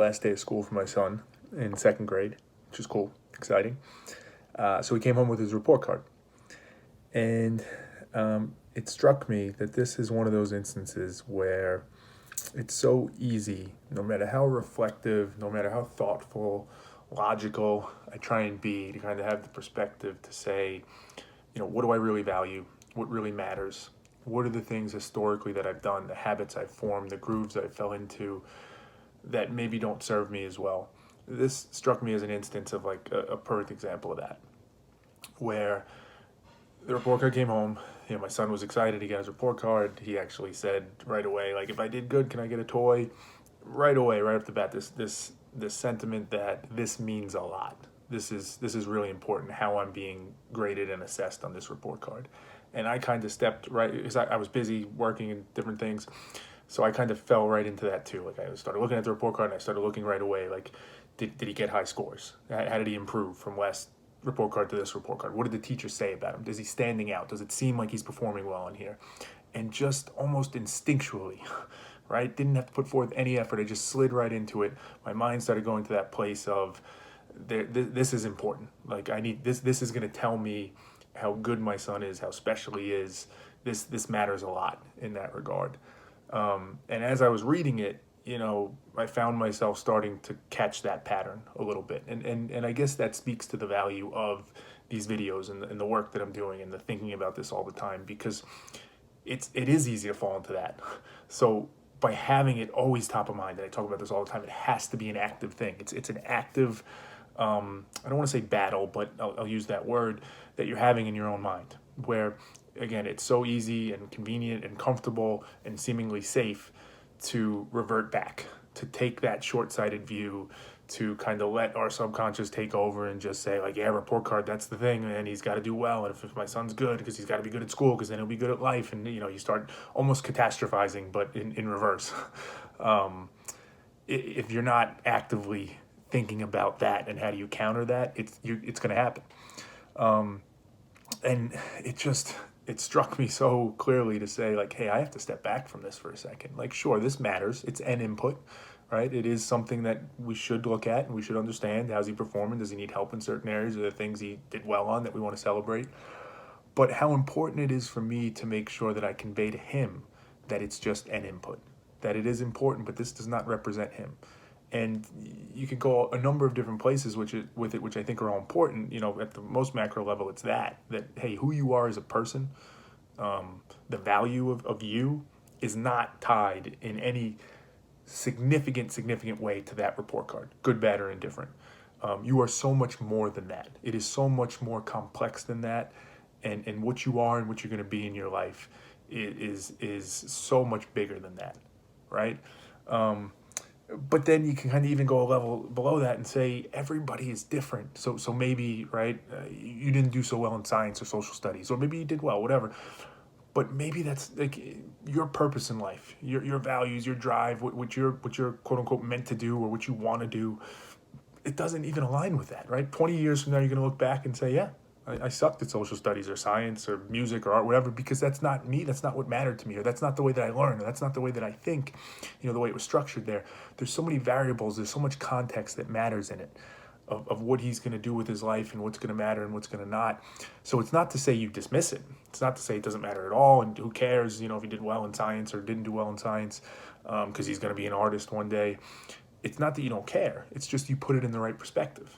last day of school for my son in second grade, which is cool, exciting. So he came home with his report card. And it struck me that this is one of those instances where it's so easy, no matter how reflective, no matter how thoughtful, logical I try and be, to kind of have the perspective to say, what do I really value? What really matters? What are the things historically that I've done, the habits I've formed, the grooves that I fell into that maybe don't serve me as well? This struck me as an instance of like a perfect example of that, where the report card came home. My son was excited. He got his report card. He actually said right away, like, if I did good, can I get a toy? Right away, right off the bat, this sentiment that this means a lot. This is really important, how I'm being graded and assessed on this report card. And I kind of stepped right, because I was busy working and different things. So I kind of fell right into that too. Like, I started looking at the report card and I started looking right away, like, did he get high scores? How did he improve from last report card to this report card? What did the teacher say about him? Is he standing out? Does it seem like he's performing well in here? And just almost instinctually, right? Didn't have to put forth any effort. I just slid right into it. My mind started going to that place of, this is important. Like, I need this. This is going to tell me how good my son is, how special he is. This matters a lot in that regard. And as I was reading it, I found myself starting to catch that pattern a little bit. And I guess that speaks to the value of these videos and the work that I'm doing and the thinking about this all the time, because it is easy to fall into that. So by having it always top of mind, and I talk about this all the time, it has to be an active thing. It's an active, I don't want to say battle, but I'll use that word, that you're having in your own mind, where, again, it's so easy and convenient and comfortable and seemingly safe to revert back, to take that short-sighted view, to kind of let our subconscious take over and just say, like, yeah, report card, that's the thing, and he's got to do well, and if my son's good, because he's got to be good at school, because then he'll be good at life, and you start almost catastrophizing, but in reverse. If you're not actively thinking about that and how do you counter that, it's going to happen. And it struck me so clearly to say, like, hey, I have to step back from this for a second. Like, sure, this matters. It's an input, right? It is something that we should look at and we should understand. How's he performing? Does he need help in certain areas? Are there things he did well on that we want to celebrate? But how important it is for me to make sure that I convey to him that it's just an input, that it is important, but this does not represent him. And you could go a number of different places which I think are all important. At the most macro level, it's that hey, who you are as a person, the value of you is not tied in any significant way to that report card, good, bad, or indifferent. You are so much more than that. It is so much more complex than that. And what you are and what you're going to be in your life is so much bigger than that, right? But then you can kind of even go a level below that and say everybody is different. So maybe, right, you didn't do so well in science or social studies, or maybe you did well, whatever. But maybe that's like your purpose in life, your values, your drive, what you're quote unquote meant to do or what you want to do. It doesn't even align with that, right? 20 years from now, you're going to look back and say, yeah, I sucked at social studies or science or music or art, whatever, because that's not me. That's not what mattered to me, or that's not the way that I learned, or that's not the way that I think, the way it was structured there. There's so many variables. There's so much context that matters in it of what he's going to do with his life and what's going to matter and what's going to not. So it's not to say you dismiss it. It's not to say it doesn't matter at all and who cares, if he did well in science or didn't do well in science, because he's going to be an artist one day. It's not that you don't care. It's just you put it in the right perspective.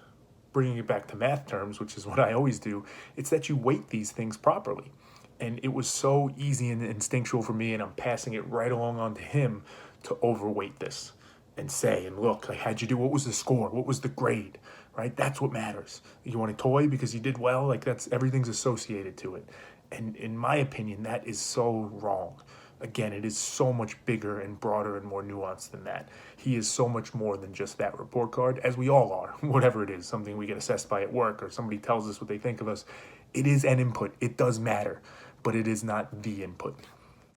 Bringing it back to math terms, which is what I always do, it's that you weight these things properly. And it was so easy and instinctual for me, and I'm passing it right along onto him to overweight this and say, and look, like, how'd you do? What was the score? What was the grade? Right? That's what matters. You want a toy because you did well? Like, everything's associated to it. And in my opinion, that is so wrong. Again, it is so much bigger and broader and more nuanced than that. He is so much more than just that report card, as we all are, whatever it is, something we get assessed by at work or somebody tells us what they think of us. It is an input. It does matter, but it is not the input.